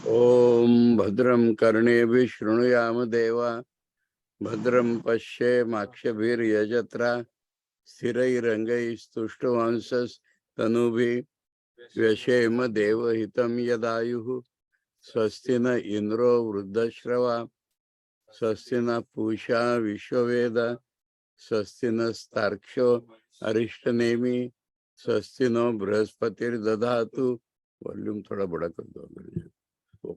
Om Bhadram Karnevi Shrunuyama Deva Bhadram Pashe Makshabhir Yajatra Stirai Rangai Stushtuvansas Tanubi Vyashema Deva Hitam Yadayuhu Swastina Indro Vruddashrava Swastina Pusha Vishwaveda Swastina Starksho Arishtanemi Swastino Brahaspatir Dadhatu. Volume थोड़ा बड़ा कर दो अगर तो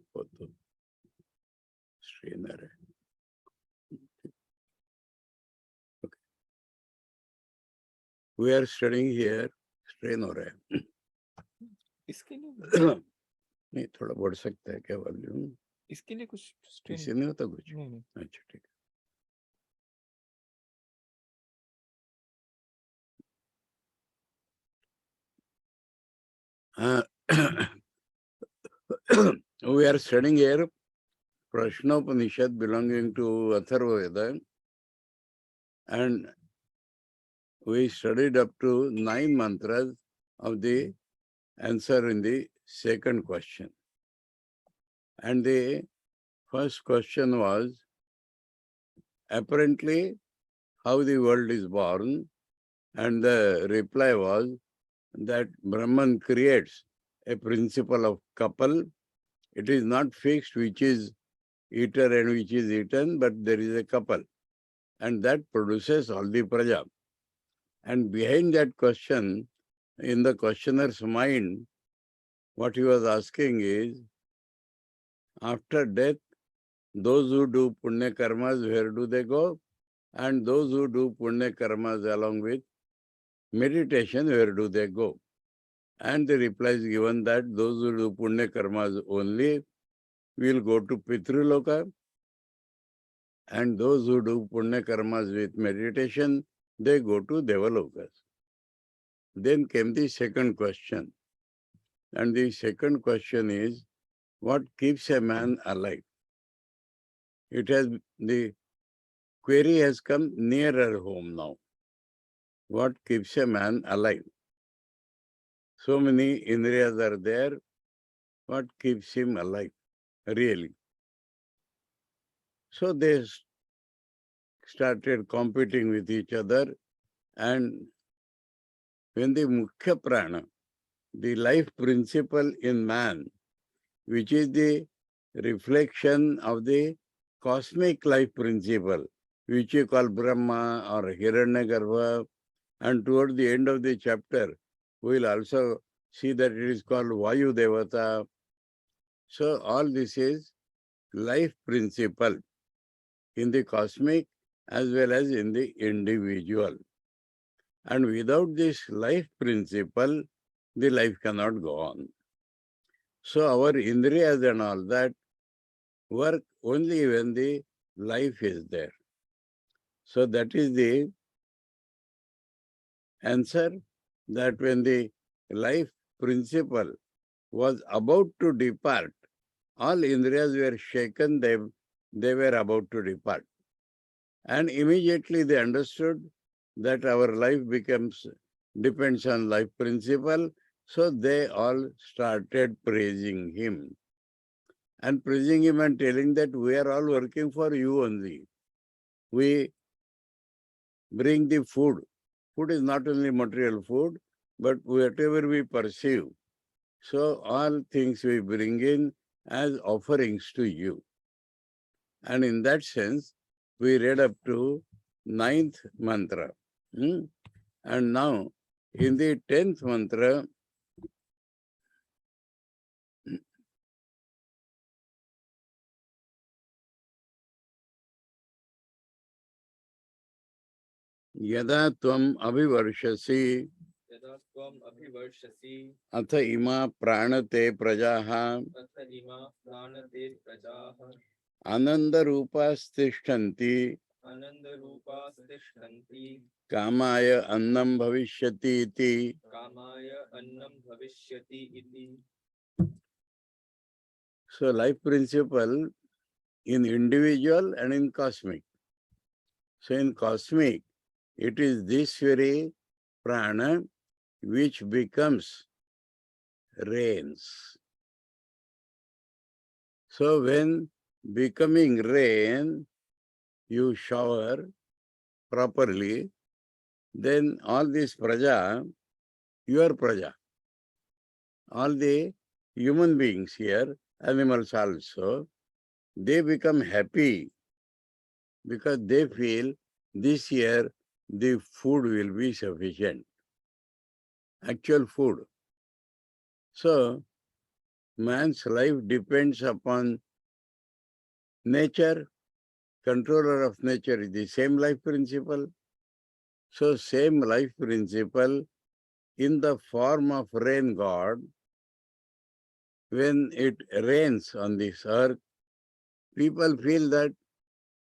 strainer है. Okay. We are studying here. Strain हो रहा है. इसके लिए नहीं थोड़ा बढ़ सकता है क्या वॉल्यूम? इसके लिए कुछ strain इससे नहीं होता कुछ? नहीं नहीं. अच्छा ठीक है. We are studying here Prashnopanishad belonging to Atharva Veda, and we studied up to 9 mantras of the answer in the second question. And the first question was apparently how the world is born, and the reply was that Brahman creates a principle of couple. It is not fixed which is eater and which is eaten, but there is a couple, and that produces all the praja. And behind that question, in the questioner's mind, what he was asking is, after death, those who do punya karmas, where do they go? And those who do punya karmas along with meditation, where do they go? And the reply is given that those who do punya karmas only will go to Pitruloka, and those who do punya karmas with meditation, they go to Devalokas. Then came the second question. And the second question is, what keeps a man alive? The query has come nearer home now. What keeps a man alive? So many indriyas are there. What keeps him alive, really? So they started competing with each other, and when the Mukhya prana, the life principle in man, which is the reflection of the cosmic life principle, which you call Brahma or Hiranyagarbha, and toward the end of the chapter, we will also see that it is called Vayu Devata. So all this is life principle in the cosmic as well as in the individual. And without this life principle, the life cannot go on. So our indriyas and all that work only when the life is there. So that is the answer, that when the life principle was about to depart, all indriyas were shaken, they were about to depart. And immediately they understood that our life depends on life principle, so they all started praising him. And praising him and telling that we are all working for you only. We bring the food. Food is not only material food, but whatever we perceive. So all things we bring in as offerings to you. And in that sense, we read up to 9th mantra. And now, in the 10th mantra, Yada tvam abhivarshasi atha ima pranate prajaha ananda rupas tishtanti kamaya annam bhavishyati iti. So life principle in individual and in cosmic. So in cosmic, it is this very prana which becomes rains. So when becoming rain, you shower properly, then all this praja, your praja, all the human beings here, animals also, they become happy because they feel this year the food will be sufficient, actual food. So man's life depends upon nature. Controller of nature is the same life principle. So same life principle in the form of rain god, when it rains on this earth, people feel that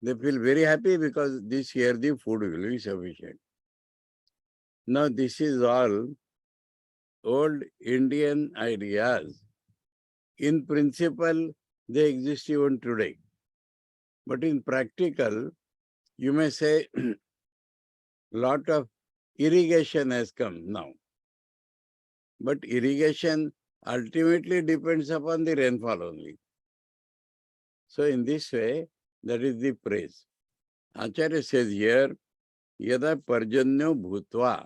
they feel very happy because this year the food will be sufficient. Now this is all old Indian ideas. In principle, they exist even today. But in practical, you may say lot of irrigation has come now. But irrigation ultimately depends upon the rainfall only. So in this way, that is the praise. Acharya says here, yada parjanyo bhutva,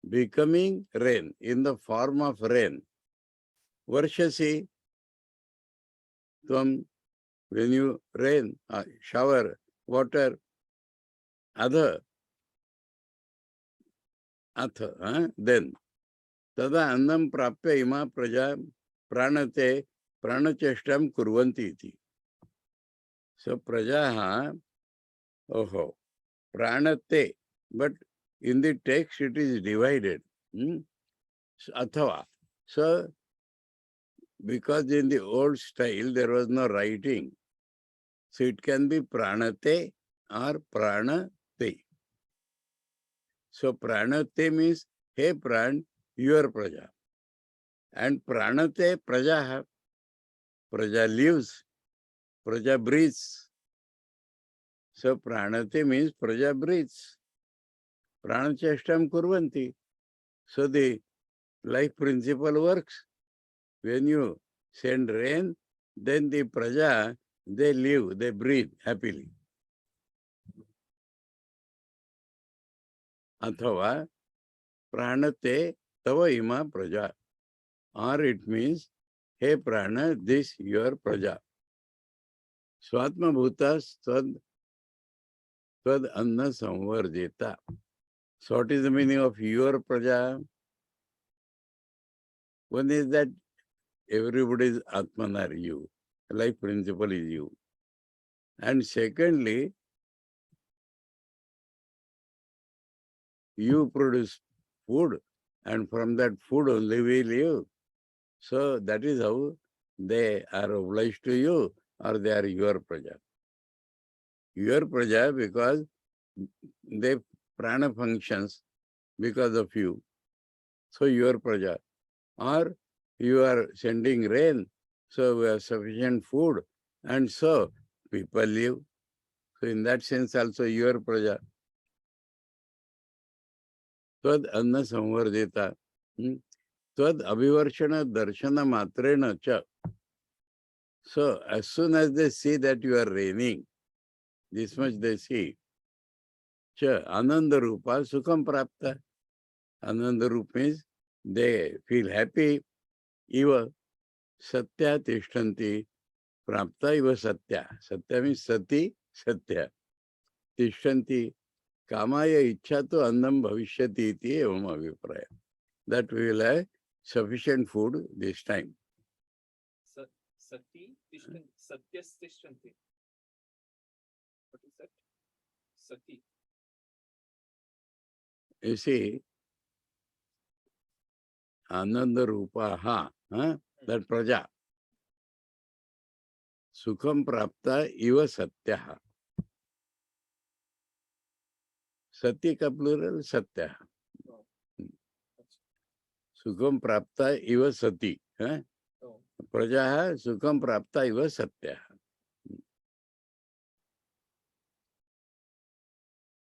becoming rain, in the form of rain. Varshasi, tvam, when you rain, shower, water, other, then, tada annam prapya ima praja pranate pranacheshtam kurvanti iti. So prajaha, oho, pranate, but in the text it is divided. Atharva. So, because in the old style there was no writing, so it can be pranate or pranate. So pranate means, hey pran, your praja. And pranate praja, praja lives, praja breathes. So pranate means praja breathes. Pranacheshtam kurvanti. So the life principle works. When you send rain, then the praja, they live, they breathe happily. Athava pranate tava ima praja. Or it means, hey prana, this your praja. Swatma bhutas tad anna samvarjeta. So what is the meaning of your praja? One is that everybody is atmanar, you. Life principle is you. And secondly, you produce food, and from that food only we live. So that is how they are obliged to you, or they are your praja. Your praja because they prana functions because of you. So your praja. Or you are sending rain, so we have sufficient food, and so people live. So in that sense also your praja. Tvad anna samvardita. Tvad abhivarshana darshana matrena cha. So as soon as they see that you are raining, this much they see. Cha ananda rupa sukham prapta. Ananda rupa means they feel happy. Eva satya tishtanti prapta iva satya. Satya means sati satya. Tishtanti kamaya ichha to annam bhavishyati iti evam avipraya. That we will have sufficient food this time. Sati tishtanti. Satyas tishtanti. What is that? Sati. You see, Ananda Rupaha, that praja. Sukham prapta iva satyaha. Sati ka plural satyaha. Sukham prapta iva sati. Prajaha sukham prapta iva satyaha.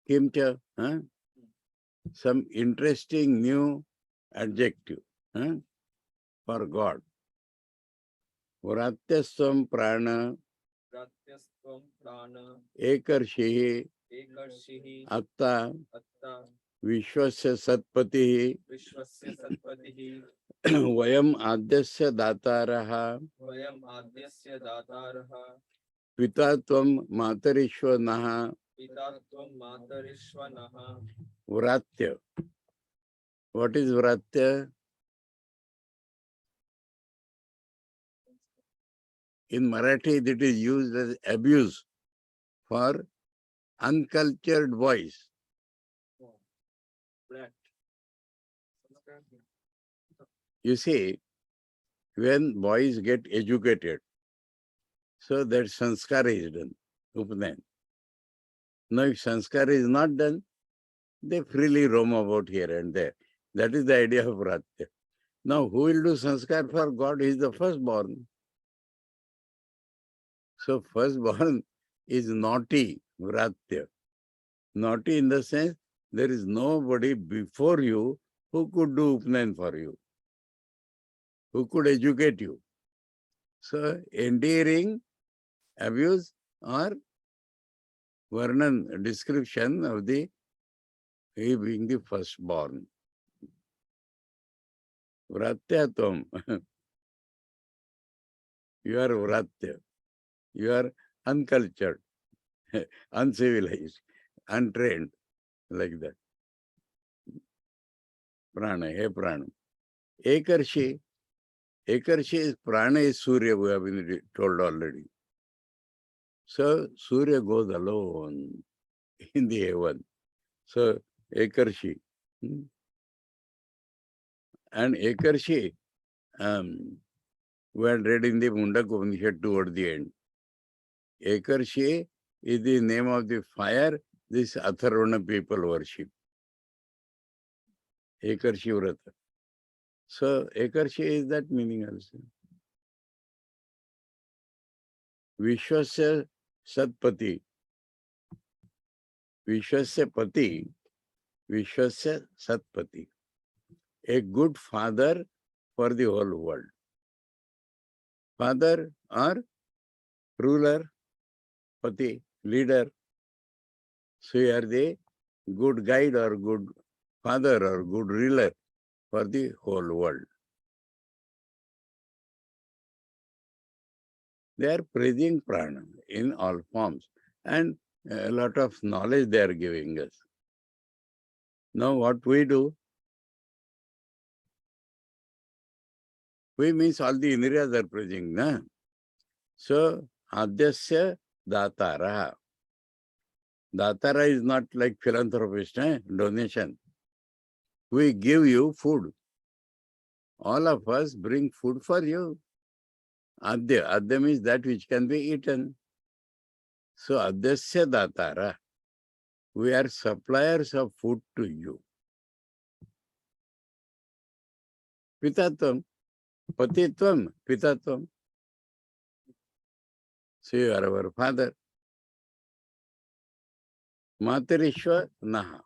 Kimcha, some interesting new adjective for God. Vratyasvam prana Pratyastvam prana ekarshi ekarshihi atta atta vishwasya satpati vishwasya satpatihi vayam adyasya dataraha vayam adyasya dataraha pitatvam matarishwanaha pitatvam matarishvanaha. vratya. What is vratya? In Marathi, it is used as abuse for uncultured boys. Brat. You see, when boys get educated, so that sanskara is done, upanayan. Now, if sanskara is not done, they freely roam about here and there. That is the idea of vratya. Now, who will do sanskar for God? He is the firstborn. So, firstborn is naughty, vratya. Naughty in the sense, there is nobody before you who could do upanayan for you, who could educate you. So, endearing, abuse, or Varnan, description of the he being the firstborn. Vratyatvam. You are Vratya. You are uncultured, uncivilized, untrained, like that. Prana, hey Prana. Ekarshi. Ekarshi is Prana is Surya, we have been told already. So Surya goes alone in the heaven. So Ekarshi. And Ekarshi, we had read in the Mundaka Upanishad toward the end. Ekarshi is the name of the fire this Atharva people worship. Ekarshi Vrata. So Ekarshi is that meaning also. Vishwasya Satpati. Vishwasya Pati. Vishwasya Satpati. A good father for the whole world. Father or ruler, Pati, leader. So you are the good guide or good father or good ruler for the whole world. They are praising prana in all forms and a lot of knowledge they are giving us. Now what we do, we means all the indriyas are praising, na? So, Adhyasya Datara. Datara is not like philanthropist, donation. We give you food. All of us bring food for you. Adhya. Adhya means that which can be eaten. So, Adhyasya Datara. We are suppliers of food to you. Pitatvam. Patitvam. Pitatvam. So, you are our father. Matarishwa Naha.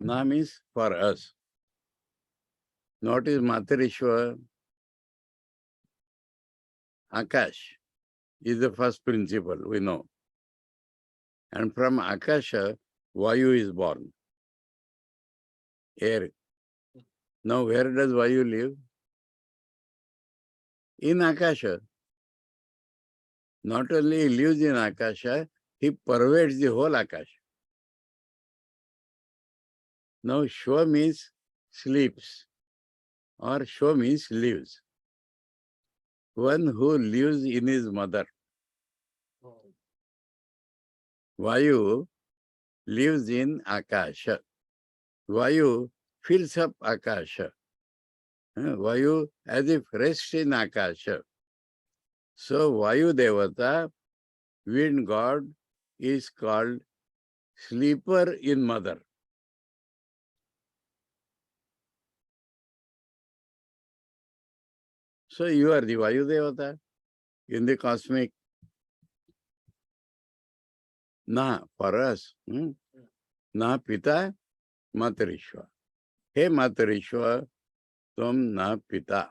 Naha means for us. What is Matarishwa? Akash is the first principle, we know. And from Akasha, Vayu is born. Air. Now, where does Vayu live? In Akasha. Not only he lives in Akasha, he pervades the whole Akasha. Now, Shwa means sleeps, or Shwa means lives. One who lives in his mother. Vayu lives in Akasha. Vayu fills up Akasha. Vayu as if rests in Akasha. So Vayu Devata, wind god, is called sleeper in mother. So you are the Vayu Devata in the cosmic. Na, for us. Na Pita, Matarishwa. Hey Matarishwa, Tvam Na Pita.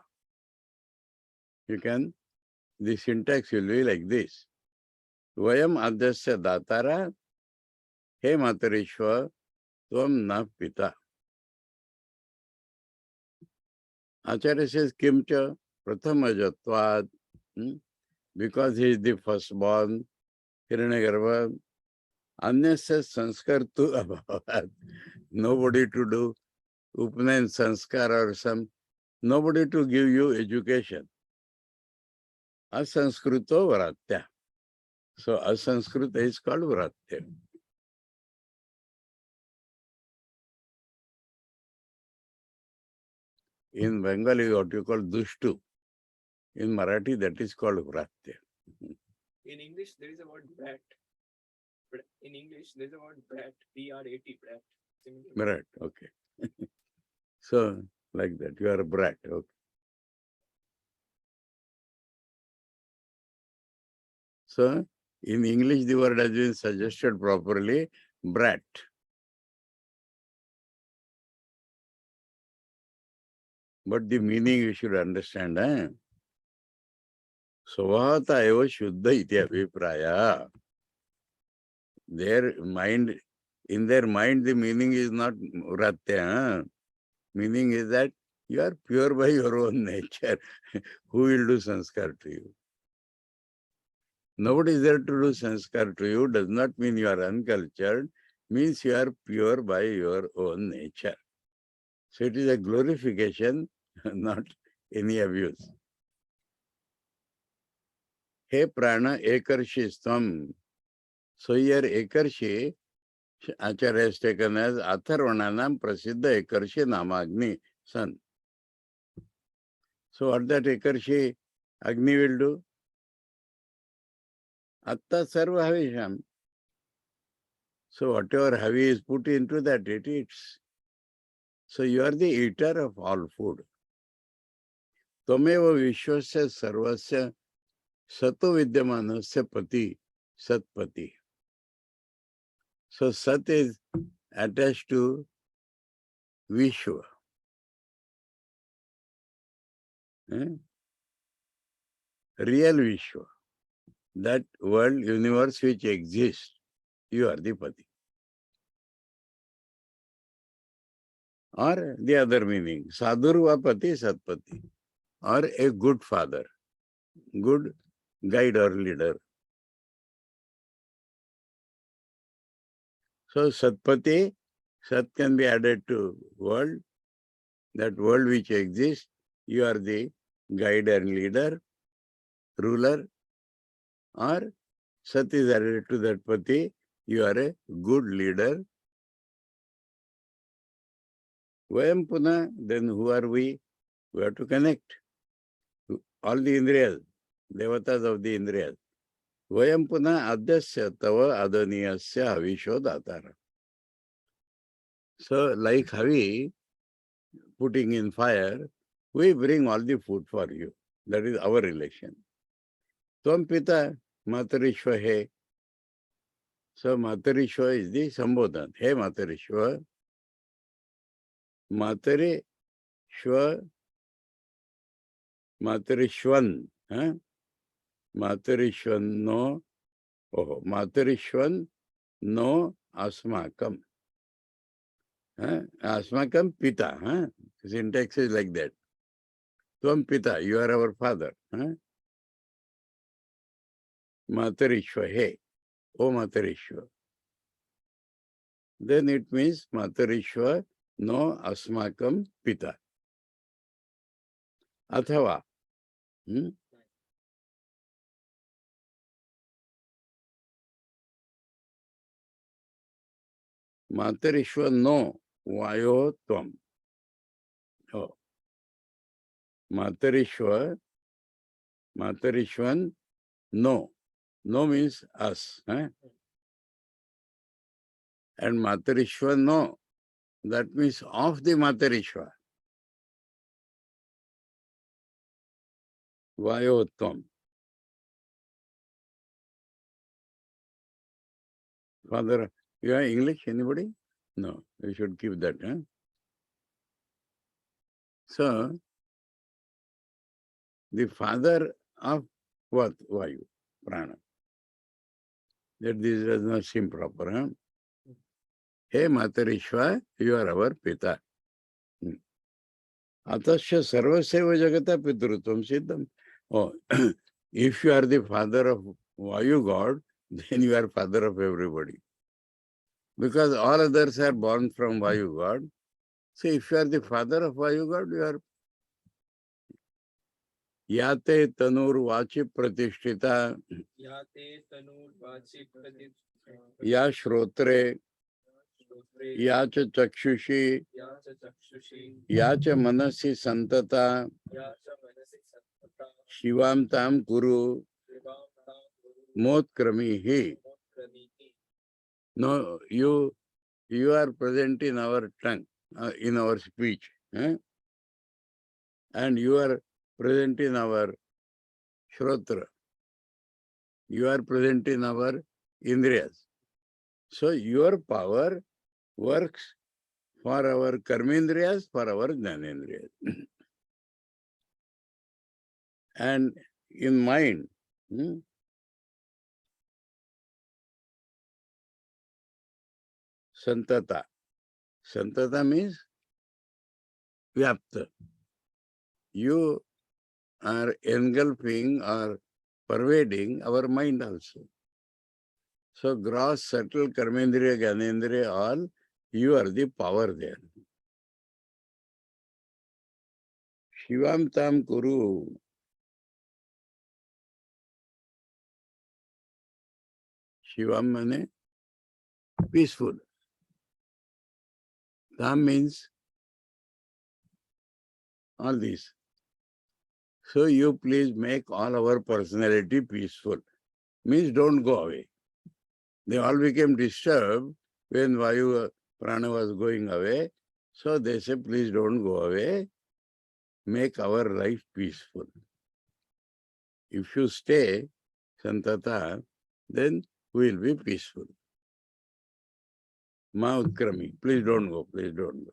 You can the syntax will be like this. Vayam adhyasya datara, he matarishva, tvam na pita. Acharya says, kimcha prathamajatvad, because he is the firstborn, Hiranyagarbha, anyasya sanskartu abhavat. Nobody to do upnayan sanskar or some, nobody to give you education. Asanskrito vratya. So asanskrita is called vratya. In Bengali, what you call dushtu. In Marathi, that is called vratya. In English, there is a word brat. But in English, there is a word brat. B-R-A-T, brat. Brat, okay. So, like that, you are a brat, okay. So, in English, the word has been suggested properly, brat. But the meaning you should understand. Svahata eva shuddha iti abhipraya. Their mind, in their mind, the meaning is not vratya. Meaning is that you are pure by your own nature. Who will do sanskar to you? Nobody is there to do sanskar to you does not mean you are uncultured, means you are pure by your own nature. So it is a glorification, not any abuse. He prana ekarshi stvam. So here ekarshi, Acharya has taken as Atharvananam prasiddha ekarshi namagni son. So what that ekarshi Agni will do? Atta sarva havisham. So whatever havi is put into that, it eats. So you are the eater of all food. Tvameva vishwasya sarvasya sato vidyamanasya pati satpati. So sat is attached to Vishwa. Real Vishwa. That world, universe which exists, you are the Pati. Or the other meaning, Sadhurva Pati Satpati. Or a good father, good guide or leader. So Satpati, Sat can be added to world. That world which exists, you are the guide and leader, ruler. Or Sat is added to that Pati, you are a good leader. Vayam Puna, then who are we? We have to connect. All the Indriyas, devatas of the Indriyas. Vayam Puna Adhyasya Tava Adhaniyasya Havisho Datara. So, like Havi, putting in fire, we bring all the food for you. That is our relation. Tvam Pita Matarishva He. So, Matarishva is the Sambodhan. He Matarishva. Matarishva, Matarishwan. Matarishwan no. Oh, Matarishwan no Asmakam. Asmakam Pita. Syntax is like that. Tvam Pita, you are our father. Matarishva He. O Matarishva. Then it means Matarishva no Asmakam Pita. Atharva. Matarishva no Vayo Tvam. Oh. Matarishva, Matarishwan no. No means us. And Matarishva no. That means of the Matarishva. Vayo Tvam. Father, you are English, anybody? No, you should keep that. So, the father of What? Vayu, prana. That this does not seem proper. Huh? Hey Matarishva, you are our Pita. Atasya sarvaseva jagata pitrutvam siddham. Oh, if you are the father of Vayu God, then you are father of everybody. Because all others are born from Vayu God. So if you are the father of Vayu God, you are Yate Tanur Vachi Pratishtita, Yate tanur vachi pradip. Ya Shrotre, Ya Cha Chakshushi, Yacha chakshushi. Ya Cha Manasi Santata, Yacha manasi sattva. Shivam Tam Kuru, Shivam tam guru. Mot Kramihi. Mokramiti. No, you are present in our tongue, in our speech. And you are present in our Shrotra. You are present in our Indriyas. So your power works for our Karmendriyas, for our Jnanendriyas. And in mind, Santata. Santata means Vyapta. You are engulfing or pervading our mind also. So gross, subtle, Karmendriya, Jnanendriya, all, you are the power there. Shivam Tam Kuru. Shivam means peaceful. Tam means all this. So you please make all our personality peaceful. Means don't go away. They all became disturbed when Vayu Prana was going away. So they say, please don't go away. Make our life peaceful. If you stay, Santata, then we will be peaceful. Ma Utkrami, please don't go, please don't go.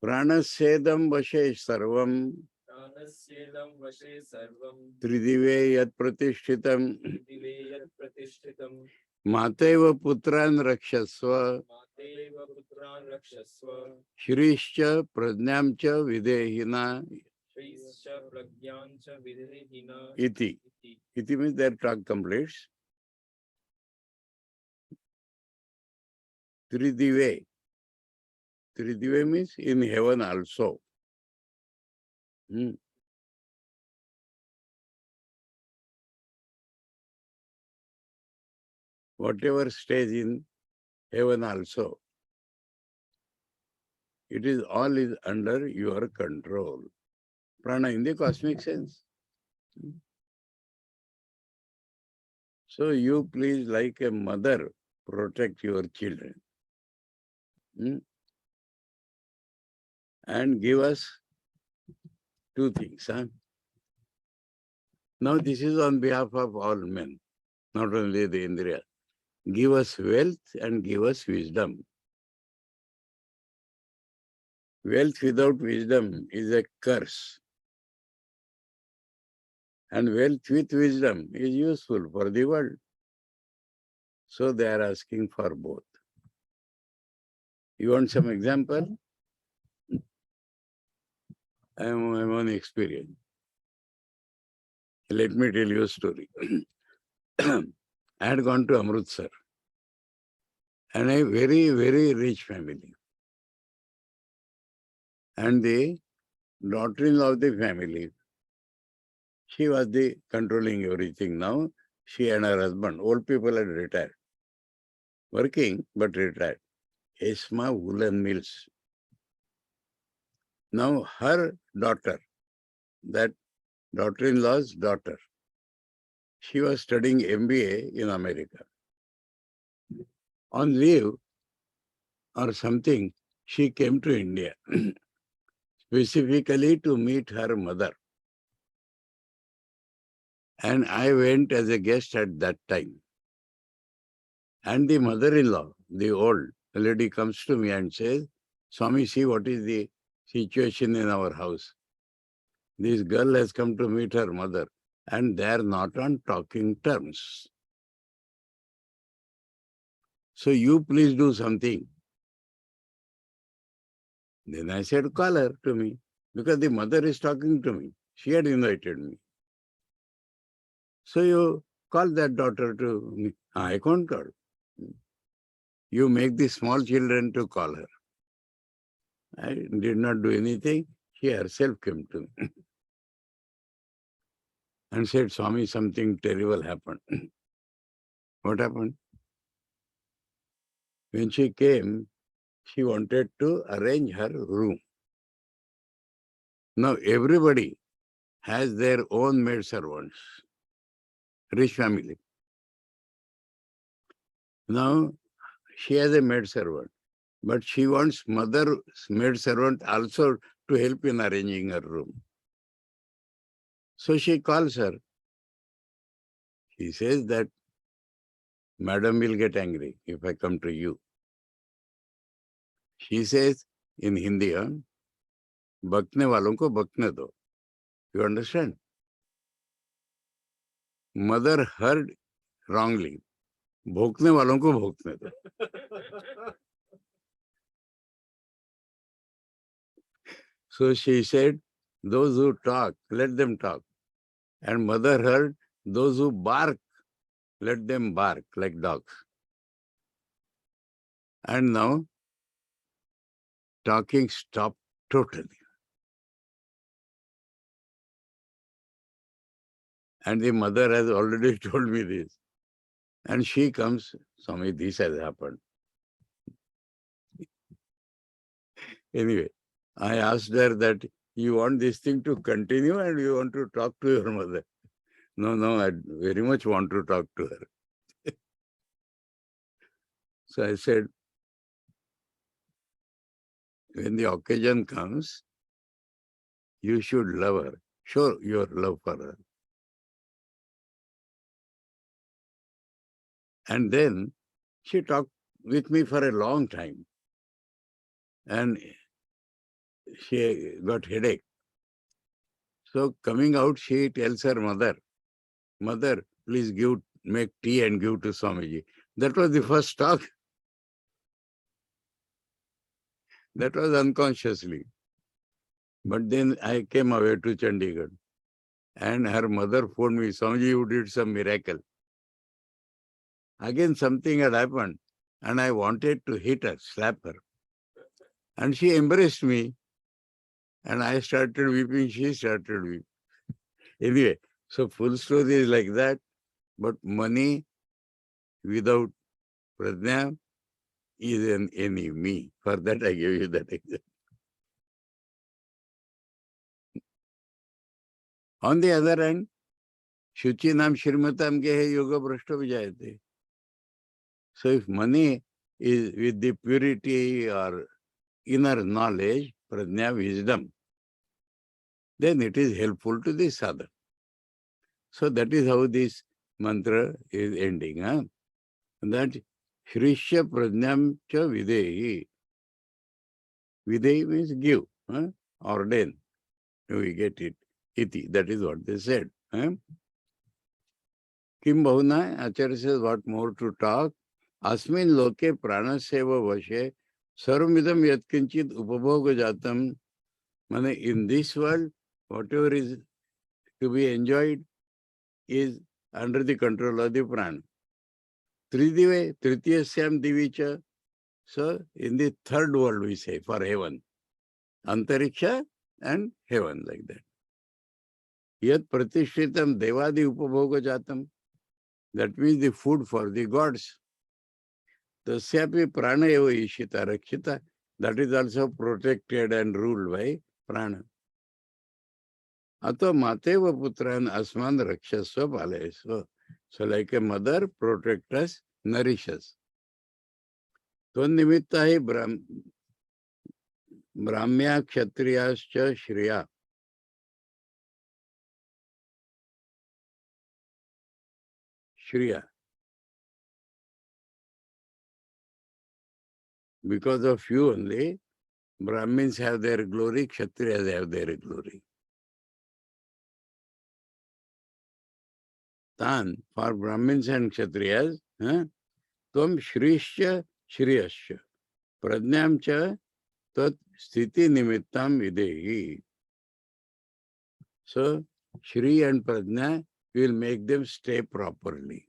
Pranasedam vashe sarvam Pranasyedam vashe sarvam. tridive yat pratishtitam Diveyat pratishtitam. mateva putran rakshasva Mateva putran rakshasva. Shrishcha prajnamcha videhina Shrischa pragyancha videhina. iti. Iti means their talk completes. Tridive. Tridive means in heaven also. Whatever stays in heaven also, it is all is under your control. Prana in the cosmic sense. So you please, like a mother, protect your children. And give us two things. Now this is on behalf of all men, not only the Indriya. Give us wealth and give us wisdom. Wealth without wisdom is a curse. And wealth with wisdom is useful for the world. So they are asking for both. You want some example? I am on experience. Let me tell you a story. I had gone to Amritsar and a very, very rich family. And the daughter-in-law of the family, she was the controlling everything now. She and her husband, old people had retired. Working, but retired. Esma Woolen Mills. Now her daughter, that daughter-in-law's daughter, she was studying MBA in America. On leave or something, she came to India, specifically to meet her mother. And I went as a guest at that time. And the mother-in-law, the old lady, comes to me and says, Swami, see what is the situation in our house. This girl has come to meet her mother, and they are not on talking terms. So you please do something. Then I said, call her to me, because the mother is talking to me. She had invited me. So you call that daughter to me. I can't call. You make the small children to call her. I did not do anything. She herself came to me and said, Swami, something terrible happened. What happened? When she came, she wanted to arrange her room. Now everybody has their own maid servants, rich family. Now she has a maid servant, but she wants mother's maid servant also to help in arranging her room. So she calls her. She says that Madam will get angry if I come to you. She says in Hindi, बकने वालों को बकने दो. You understand? Mother heard wrongly. भोंकने वालों को भोंकने दो. So she said, those who talk, let them talk. And mother heard, those who bark, let them bark like dogs. And now, talking stopped totally. And the mother has already told me this. And she comes, Swami, this has happened. Anyway, I asked her that you want this thing to continue and you want to talk to your mother. No, I very much want to talk to her. So I said, when the occasion comes, you should love her. Show your love for her. And then she talked with me for a long time. And she got headache. So coming out, she tells her mother, Mother, please make tea and give to Swamiji. That was the first talk. That was unconsciously. But then I came away to Chandigarh. And her mother phoned me, Swamiji, you did some miracle. Again, something had happened. And I wanted to hit her, slap her. And she embraced me. And I started weeping, she started weeping. Anyway, so full story is like that. But money without prajna is an enemy. For that, I gave you that example. On the other hand, Shuchi Nam Shrimatam Gehe Yoga Brashta Vijayate. So if money is with the purity or inner knowledge, prajna, wisdom, then it is helpful to the sadhana. So that is how this mantra is ending. That Shrishya prajnam cha videhi. Videhi means give, ordain. We get it. Iti, that is what they said. Kim bahuna, Acharya says, what more to talk? Asmin loke pranaseva vashe sarvamidam yatkinchit upabhoga jatam. Mane, in this world, whatever is to be enjoyed is under the control of the prana. Tridive, Tritiyasyam divicha. So, in the third world, we say, for heaven. Antariksha and heaven, like that. Yat pratishritam devadi upabhoga jatam. That means the food for the gods. Tasyapi prana eva ishita rakshita. That is also protected and ruled by prana. Ato mateva putran asman rakshasva palayasva. So like a mother, protect us, nourish us. Tvannimitta hi brahmya kshatriyascha shriya. Shriya. Because of you only, Brahmins have their glory, Kshatriyas have their glory. Tan, for Brahmins and Kshatriyas, Tvam Shrishya Shriyasya, Prajnam cha tat sthiti nimittam videhi. So, Shri and Prajna will make them stay properly.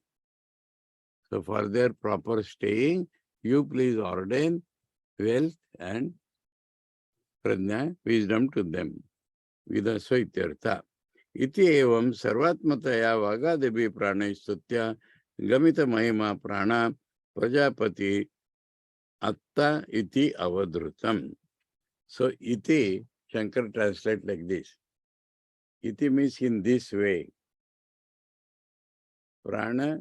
So, for their proper staying, you please ordain wealth and Prajna, wisdom to them. Vidasva ityartha. Iti evam sarvatmataya vagadevi pranayastutya gamita mahima prana prajapati atta iti avadrutam. So, iti, Shankar translate like this. Iti means in this way. Prana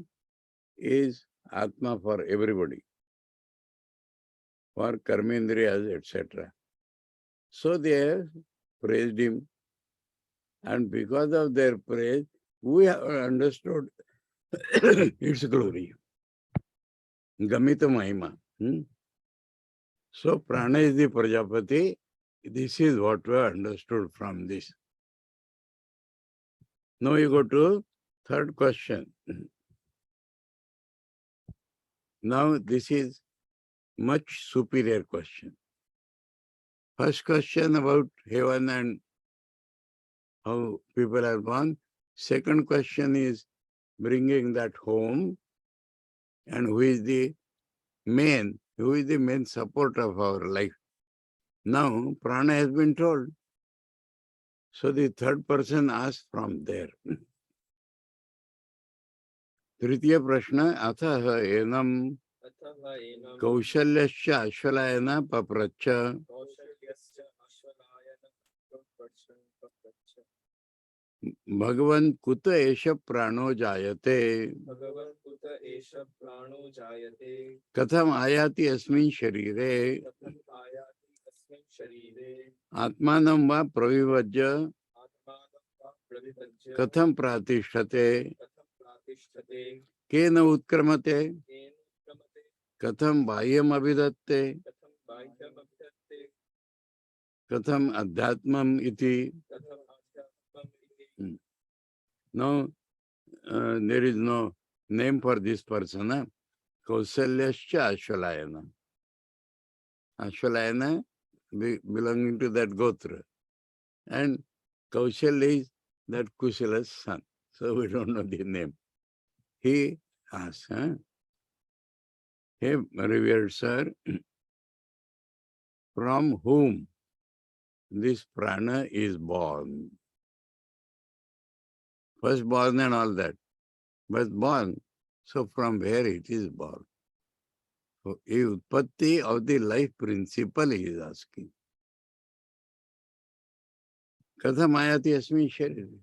is Atma for everybody, for karmendriyas, etc. So they have praised him, and because of their praise, we have understood its glory. Gamita Mahima. So Prana is the Prajapati. This is what we have understood from this. Now you go to third question. Now this is much superior question. First question about heaven and how people are born. Second question is bringing that home, and who is the main support of our life. Now prana has been told. So the third person asks from there. Tritiya Prashna Atharva Enam Kausalyasya Ashvalayana Papracha. Bhagavan Kuta Esha Prano Jayate. Katham Ayati Asmin Sharire. Atmanam Va Pravivajya. Katham Pratisthate. Kena Utkramate. Katham Bhahyam Abhidatte. Katham Adhyatmam Iti. Now, there is no name for this person. Kausalyasya Ashvalayana. Ashvalayana belonging to that Gotra. And Kausalya is that Kusala's son. So we don't know the name. He asks, Hey, revered sir, from whom this prana is born? First born and all that. But born, so from where it is born? So, the utpatti of the life principle he is asking. Katham ayati asmin shariri.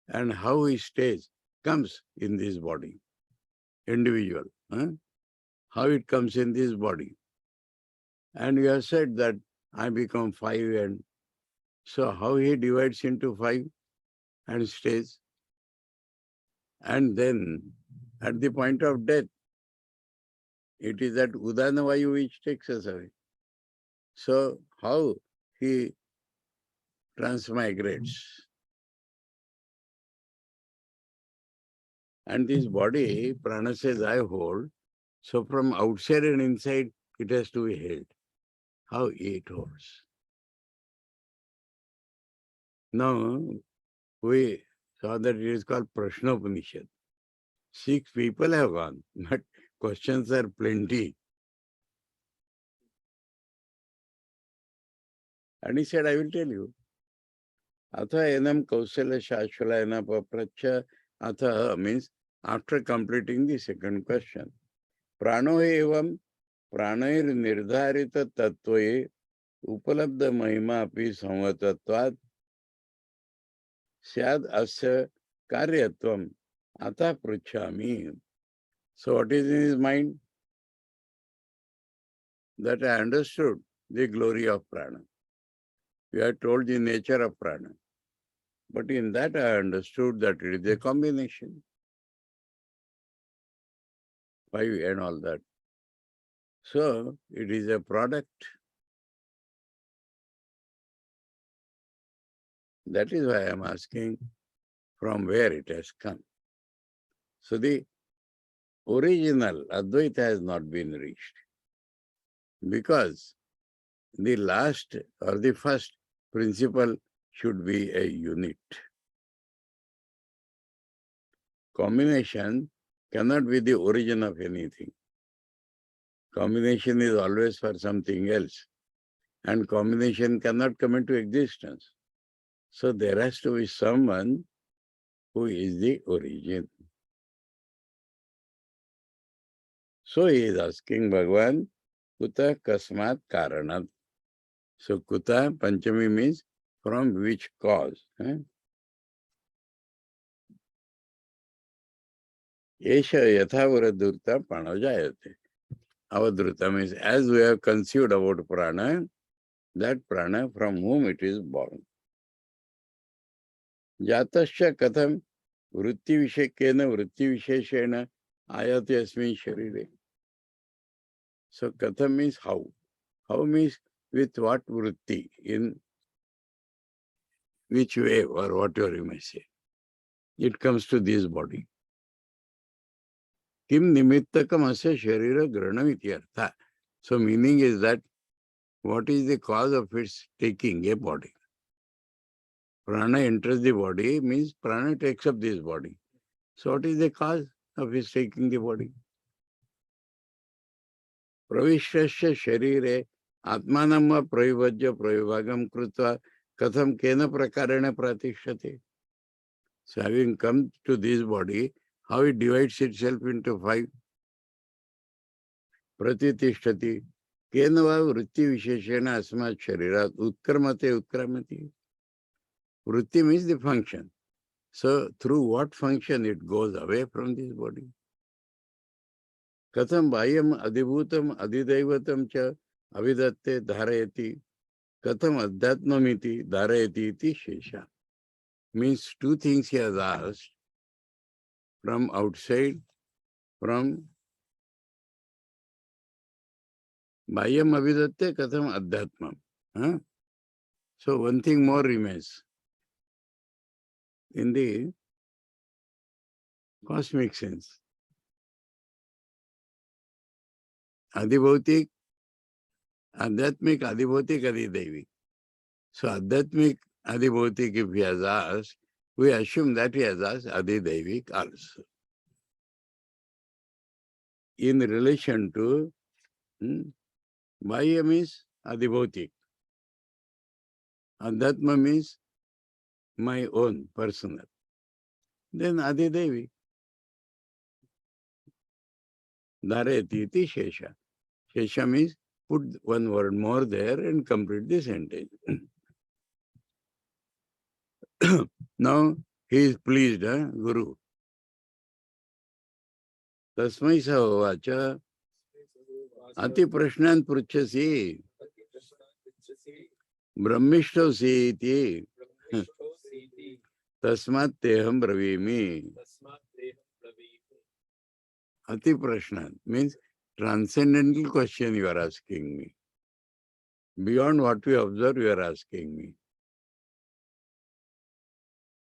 And how he stays, comes in this body. Individual. How it comes in this body. And you have said that I become 5, and so how he divides into 5 and stays. And then at the point of death, it is that Udana Vayu which takes us away. So how he transmigrates. And this body, prana says, I hold. So from outside and inside, it has to be held. How it holds. Now, we saw that it is called Prashnopanishad. 6 people have gone, but questions are plenty. And he said, I will tell you. Atha enam kausala shashvalayana papracha. Atha means after completing the second question. Prano evam pranair nirdharita tattvaye upalabdha mahima api samvatatvat syad asya karyatvam atha pruchami. So what is in his mind? That I understood the glory of prana. We are told the nature of prana. But in that I understood that it is a combination. 5 and all that. So it is a product That is why I am asking from where it has come. So the original Advaita has not been reached because the last or the first principle should be a unit. Combination cannot be the origin of anything. Combination is always for something else, and combination cannot come into existence. So there has to be someone who is the origin. So he is asking Bhagavan, Kuta Kasmat Karanat. So Kuta Panchami means from which cause. Esha Yathavradurta Pranajayate. Avadruta means as we have conceived about prana, that prana from whom it is born. Jatasya katham vritti vishekena vritti visheshena ayati asmin sharire. So katham means how. How means with what vritti, in which way or whatever you may say. It comes to this body. Kim nimittakam asya sharira granam ityartha. So meaning is that what is the cause of its taking a body? Prana enters the body means prana takes up this body. So what is the cause of his taking the body? Pravishtasya sharire atmanamma pravivajya pravivagam krutva katham kena prakarena pratishyate. So having come to this body, how it divides itself into 5. Pratitishthati kena va vritti visheshena asmat sharirat utkarmate utkarmati. Vritti means the function. So through what function it goes away from this body? Katham bhayyam adhibhutam adhidaivatam cha avidatte dharayati katham adhyatmamiti dharayati iti shesha. Means 2 things he has asked from outside, from bhayyam avidatte katham adhyatmam. So one thing more remains. In the cosmic sense, adhibhautik, adhyatmik, adhibhautik, adhidaivik. So adhyatmik, adhibhautik, if he has asked, we assume that he has asked adhidaivik also. In relation to Bhaya means adhibhautik. Adhyatma means my own, personal. Then adhidevi. Dharayati iti shesha. Shesha means put one word more there and complete the sentence. Now he is pleased, Guru. Tasmai sahavacha ati prashnan pruchasi brahmishtosi iti tasmat teham bravimi. Ati prashnan means transcendental question you are asking me. Beyond what we observe, you are asking me.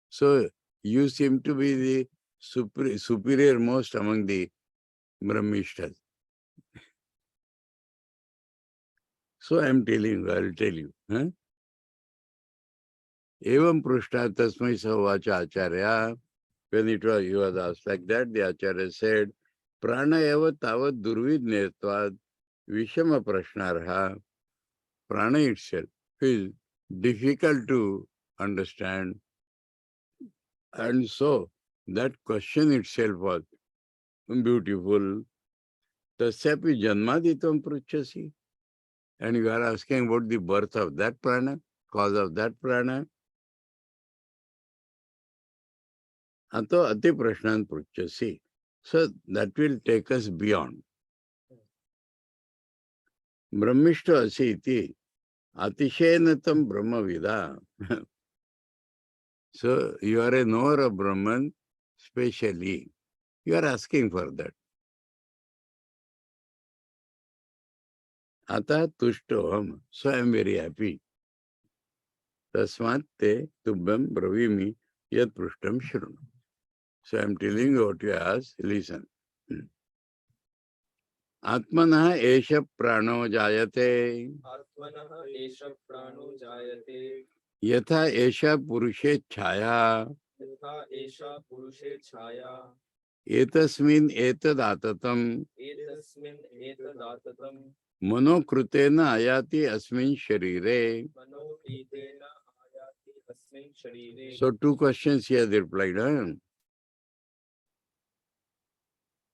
So you seem to be the superior most among the Brahmishtas. So I am telling you, I will tell you. Evam prushta tasmai savacha acharya. When he was asked like that, the acharya said, prana eva tavat durvidnetvad vishama prashnarha. Prana itself is difficult to understand. And so that question itself was beautiful. Tasyapi janmaditam pruchasi. And you are asking about the birth of that prana, cause of that prana. Ato ati prashnan pruchasi. So that will take us beyond. Brahmishta asi iti atishayenatam brahma vida. So you are a knower of Brahman specially. You are asking for that. Ata tushtoham. So I am very happy. Tasmat te tubbam bravimi yad prishtam shrunu. So I am telling you what you asked, listen. Atmanah esha prano jayate. Atmanah esha prano jayate. Yatha esha purushe chaya. Yatha esha purushe chaya. Etasmin etadatatam. Etasmin etadatatam. Manokrutena ayati asmin sharire. Manokritena ayati asmin sharire. So two questions he has replied.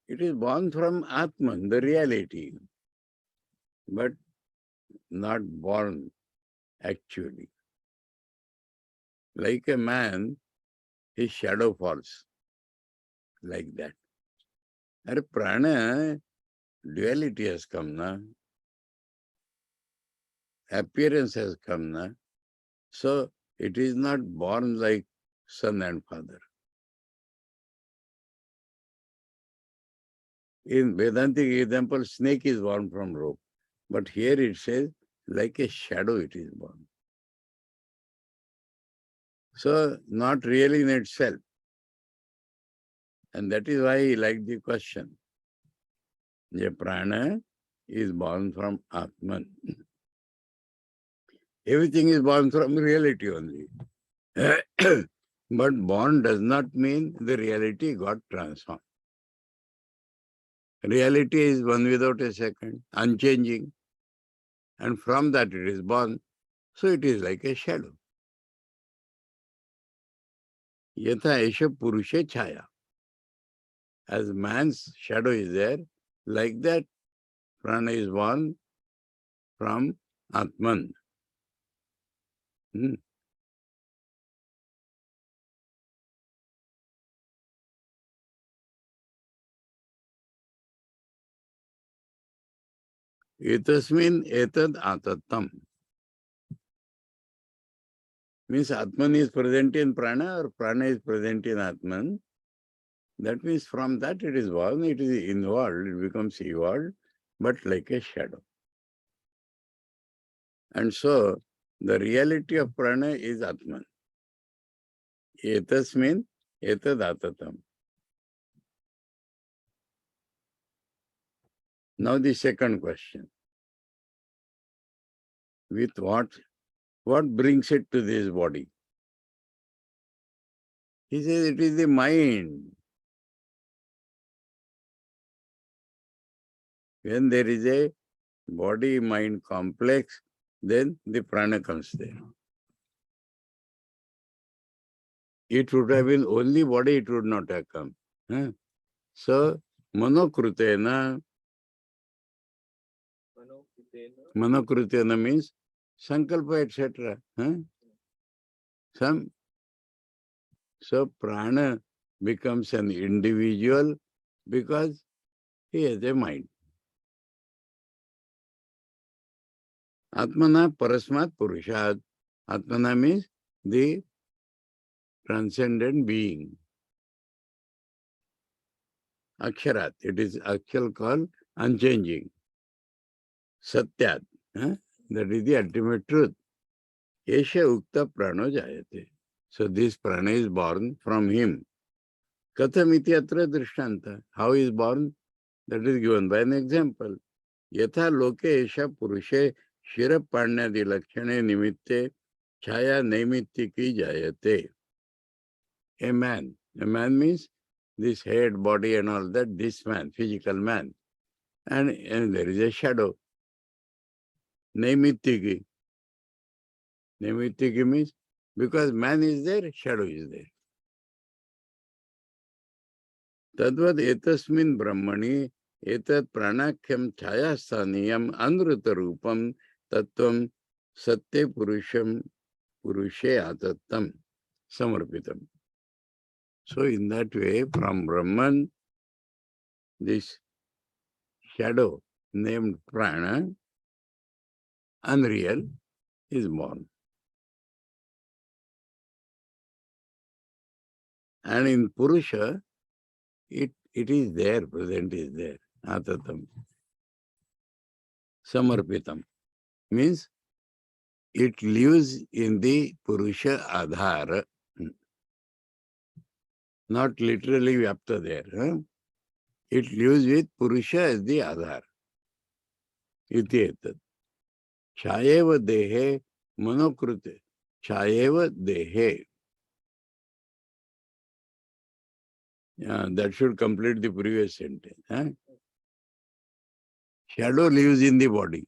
It is born from Atman, the reality, but not born actually. Like a man, his shadow falls, like that. And prana, duality has come now. Appearance has come now. So it is not born like son and father. In Vedantic example, snake is born from rope. But here it says, like a shadow it is born. So not really in itself. And that is why he liked the question. The prana is born from Atman. Everything is born from reality only. But born does not mean the reality got transformed. Reality is one without a second, unchanging. And from that it is born. So it is like a shadow. Yatha esha purushe chaya. As man's shadow is there, like that prana is born from Atman. Etasmin etad atattam. Means Atman is present in prana or prana is present in Atman. That means from that it is born, it is involved, it becomes evolved, but like a shadow. And so the reality of prana is Atman. Etasmin etad atatam. Now the second question. With what brings it to this body? He says it is the mind. When there is a body-mind complex, then the prana comes there. It would have been only body, it would not have come. So, manokrutena means sankalpa, etc. So, prana becomes an individual because he has a mind. Atmana parasmat purushad. Atmana means the transcendent being. Aksharat, it is actual called unchanging. Satyat, that is the ultimate truth. Esha ukta prano jayate. So this prana is born from him. Katham iti atra drishtanta. How is born? That is given by an example. Yatha loke esha purushe shirapanyadi lakshane nimitte chaya naimitiki jayate. A man means this head, body and all that, this man, physical man. And there is a shadow. Naimitiki. Naimitiki means because man is there, shadow is there. Tadvad etasmin brahmani etat pranakyam chayasthaniyam anruta rupam tattvam satya purushe atattam samarpitam. So in that way, from Brahman, this shadow named prana, unreal, is born. And in Purusha, it is there, present is there. Atatam. Samarpitam. Means it lives in the Purusha Adhara. Not literally Vyapta there. It lives with Purusha as the Adhara. Iti etat. Chayeva dehe manokrute. Chayeva dehe. Yeah, that should complete the previous sentence. Shadow lives in the body.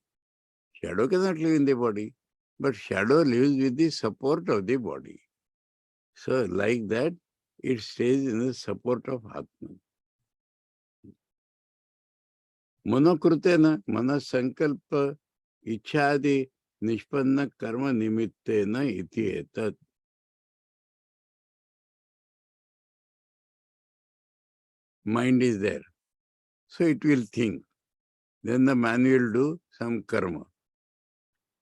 Shadow cannot live in the body, but shadow lives with the support of the body. So, like that, it stays in the support of Atman. Manokrutena, manasankalpa, ichadi, nishpanna karma nimittena iti etat. Mind is there. So it will think. Then the man will do some karma.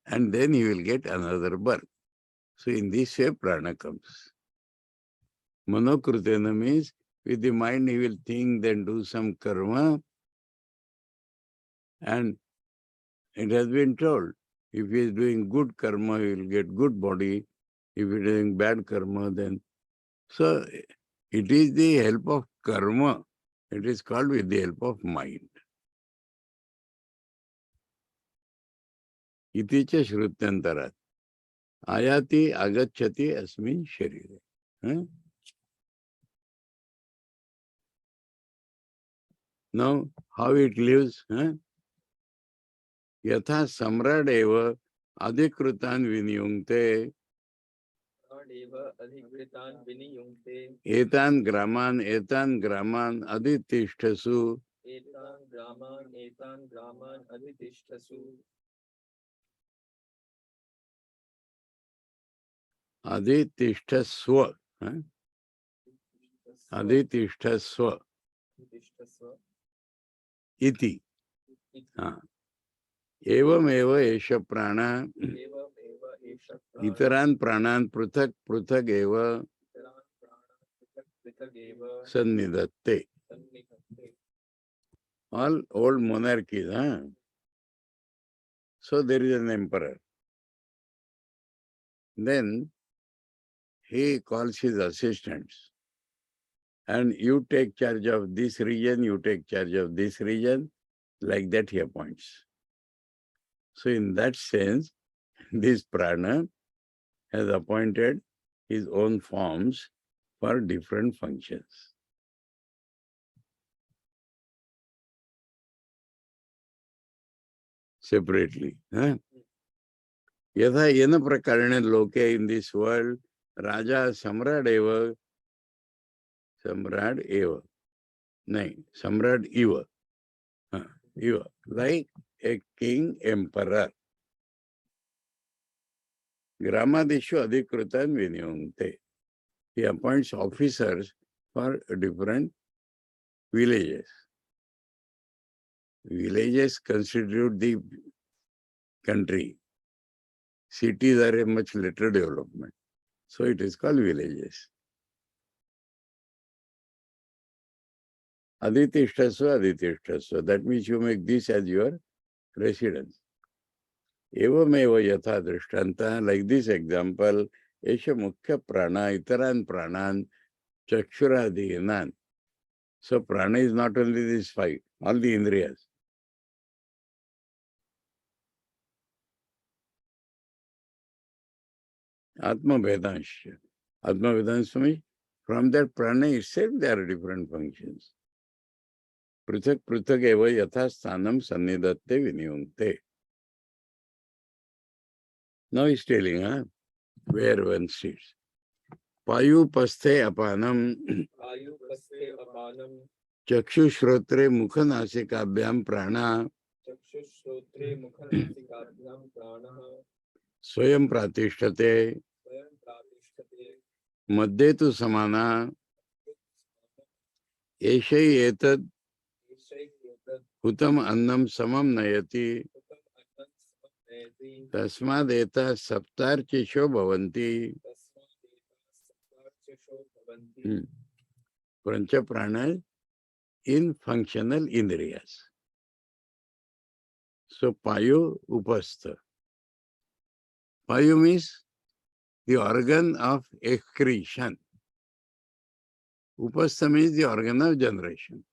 And then he will get another birth. So in this way, prana comes. Manokrutena means with the mind he will think, then do some karma. And it has been told, if he is doing good karma, he will get good body. If he is doing bad karma, then... So it is the help of karma. It is called with the help of mind. Iti cha shrutyantarat. Ayati agacchati asmin sharire. Now, how it lives? Yatha samrad eva adhikrutan viniyungte. Etan graman adhitishtasu. Etan graman adhitishtasu. Adhitishtaswa. Adhitishtaswa. Iti. Evam eva esha prana. Itaran pranan pruthak pruthak eva sannidatte. All old monarchies. So there is an emperor. Then he calls his assistants. And you take charge of this region, you take charge of this region. Like that he appoints. So in that sense, this prana has appointed his own forms for different functions. Separately. Yatha yena prakarane loke in this world, Raja Samrad eva. Samrad eva. Nahin, Samrad eva. Eva. Like a king emperor. Gramadeshu adhikrutan viniyungte. He appoints officers for different villages. Villages constitute the country. Cities are a much later development. So it is called villages. Adhitishtasva, adhitishtasva. That means you make this as your residence. Evameva yatha drishtanta, like this example, esha mukhya prana, itaran pranan, chakshuradinan. So prana is not only these five, all the indriyas. Atma Vedansha. Atma Vedansha means from that prana itself there are different functions. Pruthak pruthak eva yatha sthanam sannidatte viniyungte. Now he's telling where one sits. Payu paste apanam. Payu paste apanam. Chakshu shrotre mukhanasikabyam prana. Chakshu shrotre mukhanasikabyam prana. Swayam pratisthate. Madhye tu samana. Eshai etad. Hutam annam samam nayati. Tasmad eta saptarchisho bhavanti. Pancha prana in functional indriyas. So payo upastha. Payu means the organ of excretion. Upastha means the organ of generation.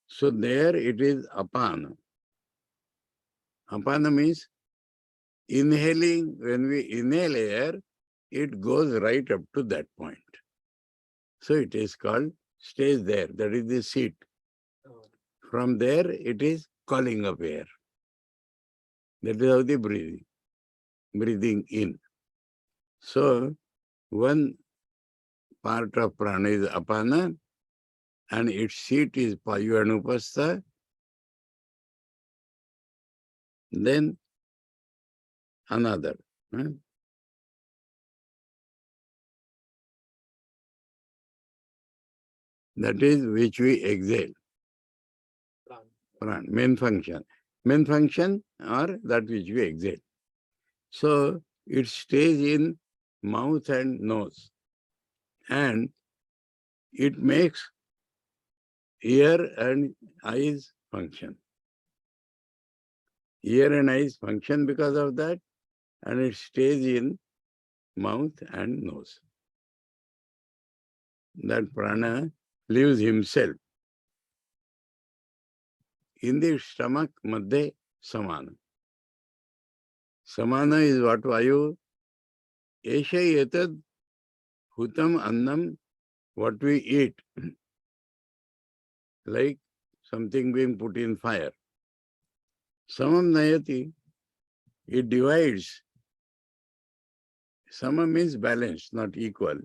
So there it is apana. Apana means inhaling. When we inhale air, it goes right up to that point. So it is called, stays there. That is the seat. From there, it is calling up air. That is how the breathing in. So one part of prana is apana, and its seat is payu and upastha. Then another. That is which we exhale. Pran, main function. Main function or that which we exhale. So it stays in mouth and nose. And it makes ear and eyes function. Ear and eyes function because of that, and it stays in mouth and nose. That prana lives himself. In the stomach, madhe, samana. Samana is what vayu? Esha etad hutam annam, what we eat. Like something being put in fire. Samam nayati, it divides. Sama means balanced, not equal.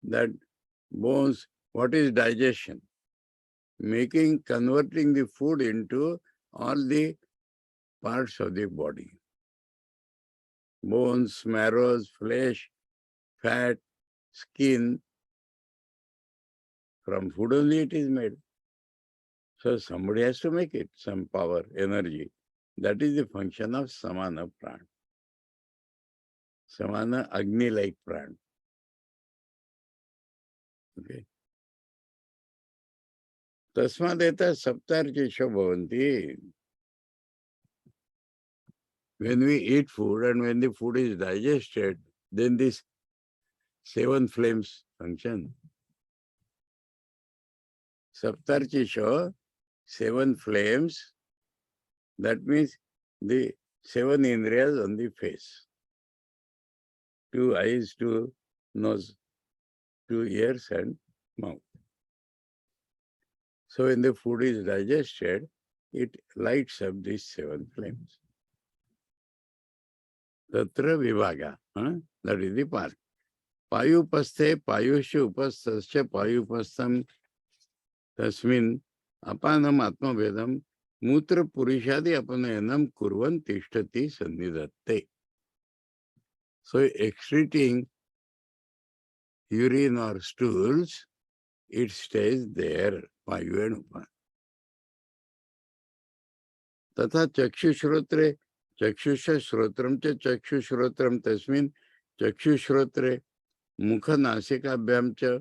That bones, what is digestion? Converting the food into all the parts of the body. Bones, marrows, flesh, fat, skin. From food only it is made. So somebody has to make it, some power, energy. That is the function of samana pran. Samana Agni-like pran. Okay. Tasmadeta saptarchisho bhavanti. When we eat food and when the food is digested, then these 7 flames function. Saptarchisho, 7 flames, that means the 7 indriyas on the face. 2 eyes, 2 nose, 2 ears and mouth. So when the food is digested, it lights up these 7 flames. Tatra vibhaga, that is the part. Payupasthe, payushu upasthascha payupastham tasmin apanam atmavedam mutra purishadi apanayanam kurvan tishtati sannidatte. So excreting urine or stools, it stays there, payu and upan. Tatha chakshusrotre, chakshusha shrotram cha chakshushrotram tasmin chakshusrotre mukha nasikabhyam cha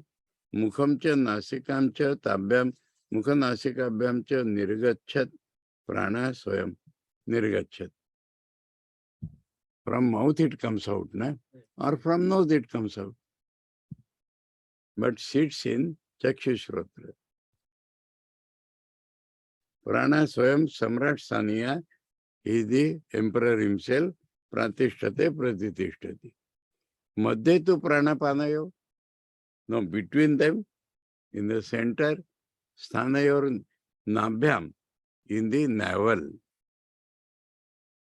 mukham cha nasikam cha tabhyam mukha nasikabhyam cha nirgachat prana swayam nirgachat. From mouth it comes out, na? Or from nose it comes out. But sits in chakshusrotra. Prana swayam samrat saniya, he is the emperor himself, pratisthate pratitishthati. Madhye tu pranapanayo. No, between them, in the center, sthanayor nabhyam, in the navel.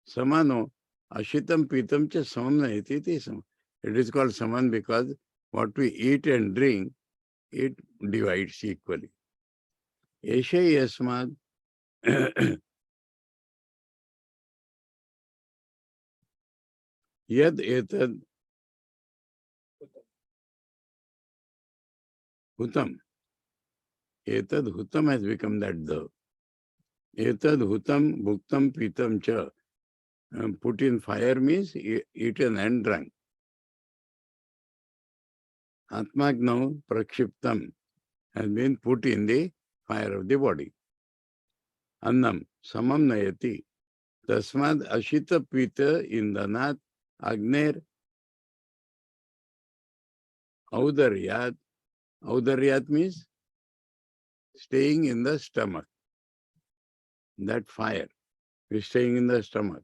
Samano, ashitam pitam cha samam naiti sam. It is called saman because what we eat and drink, it divides equally. Esha yasmad yad etad hutam. Etad hutam has become that the. Etad hutam bhuktam pitam cha. Put in fire means eaten and drunk. Atmagnav prakshiptam has been put in the fire of the body. Annam samam nayati. Tasmad Ashita Pita Indanat Agner Audaryat. Audaryat means staying in the stomach. That fire is staying in the stomach.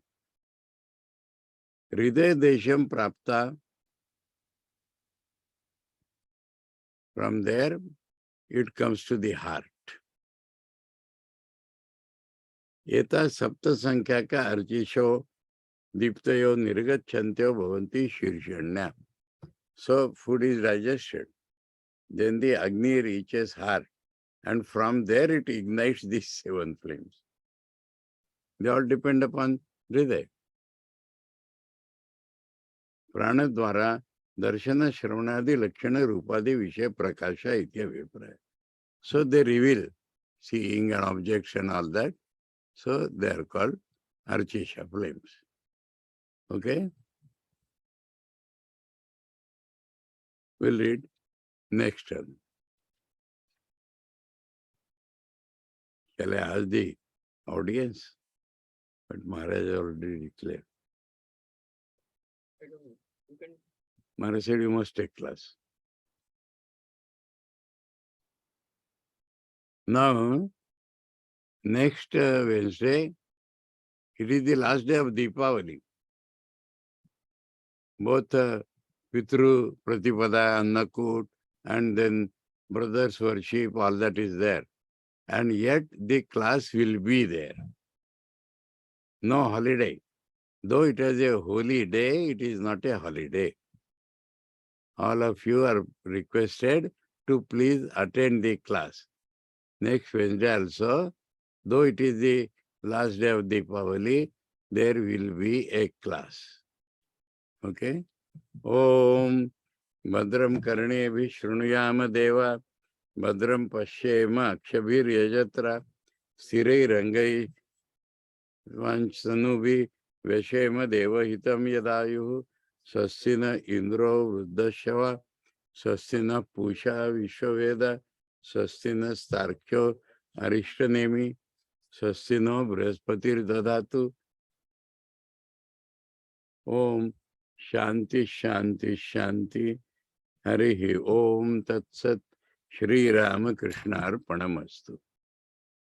Hriday Desham Prapta. From there, it comes to the heart. Eta Sapta Sankhya ka Archisho Diptayo Nirgachantyo Bhavanti Shirshanya. So food is digested. Then the Agni reaches heart. And from there it ignites these 7 flames. They all depend upon Hriday. Pranadvara Darshana Shravanadi Lakshana Rupadi Vishay Prakasha Itya Vipraya. So they reveal seeing and objects and all that. So they are called Archisha flames. Okay? We'll read next term. Shall I ask the audience? But Maharaj already declared. I don't know. You can. Maharaj said you must take class. Now, next Wednesday, it is the last day of Deepavali. Both Pitru, Pratipada, Annakut, and then brothers worship, all that is there. And yet the class will be there. No holiday. Though it is a holy day, it is not a holiday. All of you are requested to please attend the class. Next Wednesday also, though it is the last day of Deepavali, there will be a class. Okay? Om Badram Karne Vishrunuyama Deva Badram Pashyema Akshabhir Yajatra Stirai Rangai Vanchanubi Veshema Deva Hitam Yadayu Sastina Indro Vruddhashava Sastina Pusha Vishwaveda Sastina Starkyo Arishtanemi Sastino Brahaspatir Dadatu. Om Shanti Shanti Shanti Harihi Om Tat Sat Shri Ramakrishna Arpanamastu.